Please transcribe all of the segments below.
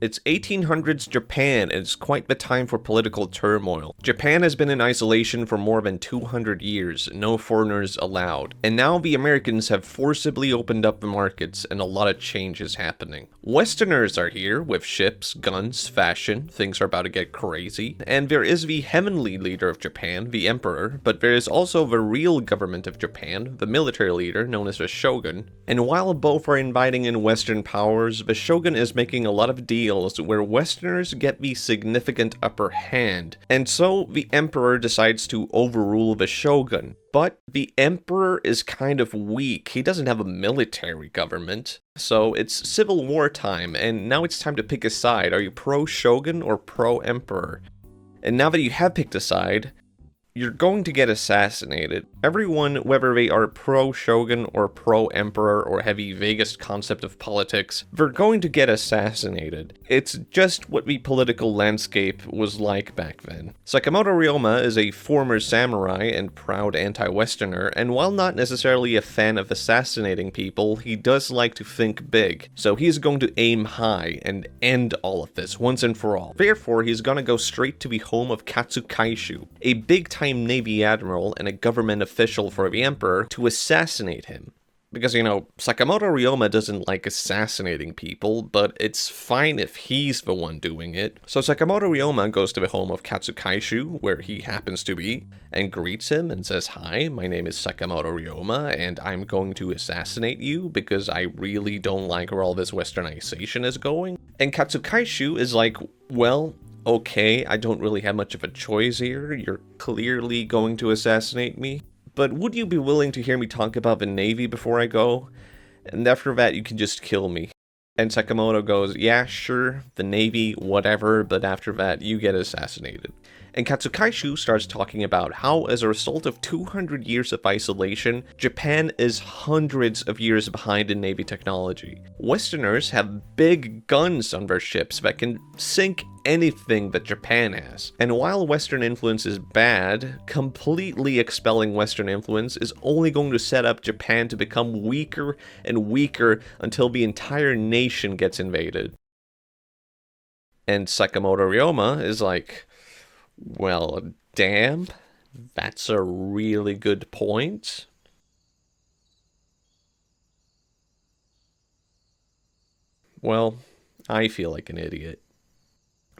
It's 1800s Japan, and it's quite the time for political turmoil. Japan has been in isolation for more than 200 years, no foreigners allowed. And now the Americans have forcibly opened up the markets, and a lot of change is happening. Westerners are here, with ships, guns, fashion, things are about to get crazy. And there is the heavenly leader of Japan, the Emperor, but there is also the real government of Japan, the military leader, known as the Shogun. And while both are inviting in Western powers, the Shogun is making a lot of deals where Westerners get the significant upper hand, and so the Emperor decides to overrule the Shogun. But the Emperor is kind of weak. He doesn't have a military government. So it's Civil War time, and now it's time to pick a side. Are you pro-Shogun or pro-Emperor? And now that you have picked a side, you're going to get assassinated. Everyone, whether they are pro-Shogun or pro-Emperor or have the vaguest concept of politics, they're going to get assassinated. It's just what the political landscape was like back then. Sakamoto Ryoma is a former samurai and proud anti-Westerner, and while not necessarily a fan of assassinating people, he does like to think big. So he's going to aim high and end all of this once and for all. Therefore, he's gonna go straight to the home of Katsu Kaishu, a big-time Navy admiral and a government official for the Emperor, to assassinate him. Because, Sakamoto Ryoma doesn't like assassinating people, but it's fine if he's the one doing it. So Sakamoto Ryoma goes to the home of Katsu Kaishu, where he happens to be, and greets him and says, "Hi, my name is Sakamoto Ryoma, and I'm going to assassinate you because I really don't like where all this westernization is going." And Katsu Kaishu is like, "Well, okay, I don't really have much of a choice here. You're clearly going to assassinate me. But would you be willing to hear me talk about the Navy before I go? And after that, you can just kill me." And Sakamoto goes, "Yeah, sure, the Navy, whatever, but after that, you get assassinated." And Katsu Kaishu starts talking about how, as a result of 200 years of isolation, Japan is hundreds of years behind in Navy technology. Westerners have big guns on their ships that can sink anything that Japan has. And while Western influence is bad, completely expelling Western influence is only going to set up Japan to become weaker and weaker until the entire nation gets invaded. And Sakamoto Ryoma is like, "Well, damn, that's a really good point." Well, I feel like an idiot.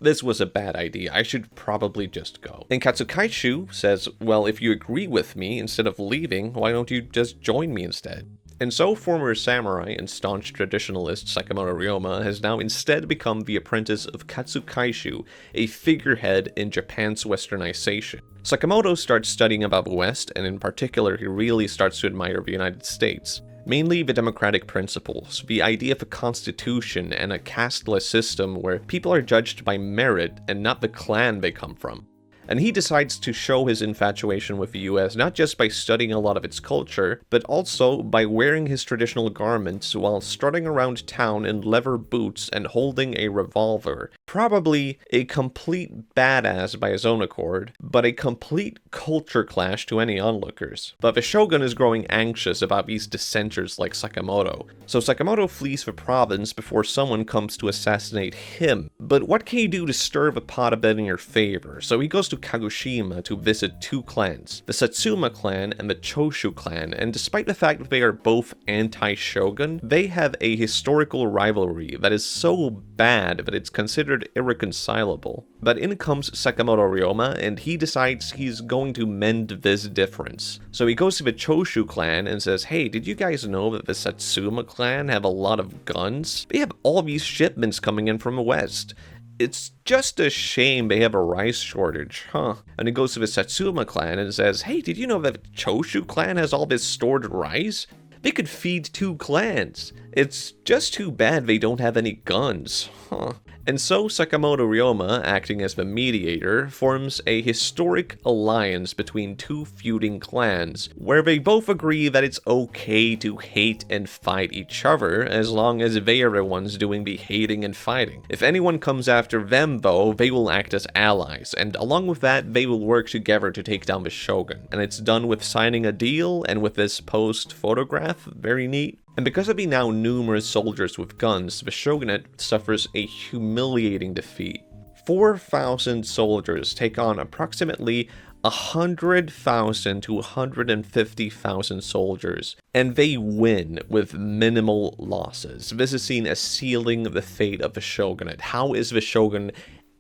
This was a bad idea. I should probably just go. And Katsu Kaishu says, "Well, if you agree with me, instead of leaving, why don't you just join me instead?" And so former samurai and staunch traditionalist Sakamoto Ryoma has now instead become the apprentice of Katsu Kaishu, a figurehead in Japan's westernization. Sakamoto starts studying about the West, and in particular he really starts to admire the United States. Mainly the democratic principles, the idea of a constitution and a casteless system where people are judged by merit and not the clan they come from. And he decides to show his infatuation with the US not just by studying a lot of its culture, but also by wearing his traditional garments while strutting around town in leather boots and holding a revolver. Probably a complete badass by his own accord, but a complete culture clash to any onlookers. But the shogun is growing anxious about these dissenters like Sakamoto, so Sakamoto flees the province before someone comes to assassinate him. But what can you do to stir the pot a bit in your favor? So he goes to Kagoshima to visit two clans, the Satsuma clan and the Choshu clan, and despite the fact that they are both anti-shogun, they have a historical rivalry that is so bad that it's considered irreconcilable. But in comes Sakamoto Ryoma, and he decides he's going to mend this difference. So he goes to the Choshu clan and says, "Hey, did you guys know that the Satsuma clan have a lot of guns? They have all these shipments coming in from the west. It's just a shame they have a rice shortage, huh?" And he goes to the Satsuma clan and says, "Hey, did you know that the Choshu clan has all this stored rice? They could feed two clans. It's just too bad they don't have any guns, huh?" And so Sakamoto Ryoma, acting as the mediator, forms a historic alliance between two feuding clans, where they both agree that it's okay to hate and fight each other as long as they are the ones doing the hating and fighting. If anyone comes after them, though, they will act as allies, and along with that, they will work together to take down the shogun. And it's done with signing a deal, and with this post photograph, very neat. And because of the now numerous soldiers with guns, the shogunate suffers a humiliating defeat. 4,000 soldiers take on approximately 100,000 to 150,000 soldiers, and they win with minimal losses. This is seen as sealing the fate of the shogunate. How is the shogun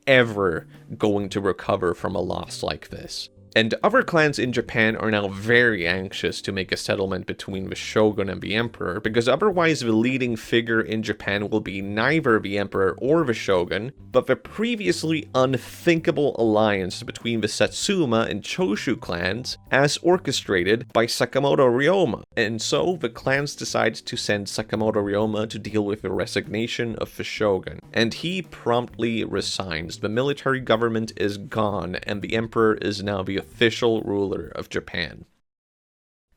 ever going to recover from a loss like this? And other clans in Japan are now very anxious to make a settlement between the shogun and the emperor, because otherwise the leading figure in Japan will be neither the emperor or the shogun, but the previously unthinkable alliance between the Satsuma and Choshu clans as orchestrated by Sakamoto Ryoma. And so the clans decide to send Sakamoto Ryoma to deal with the resignation of the shogun, and he promptly resigns. The military government is gone, and the emperor is now the official ruler of Japan.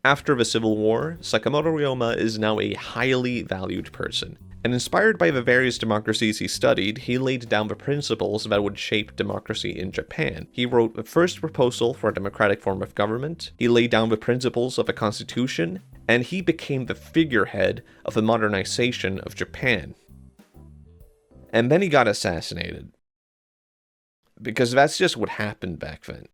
After the Civil War, Sakamoto Ryoma is now a highly valued person, and inspired by the various democracies he studied, he laid down the principles that would shape democracy in Japan. He wrote the first proposal for a democratic form of government, he laid down the principles of a constitution, and he became the figurehead of the modernization of Japan. And then he got assassinated. Because that's just what happened back then.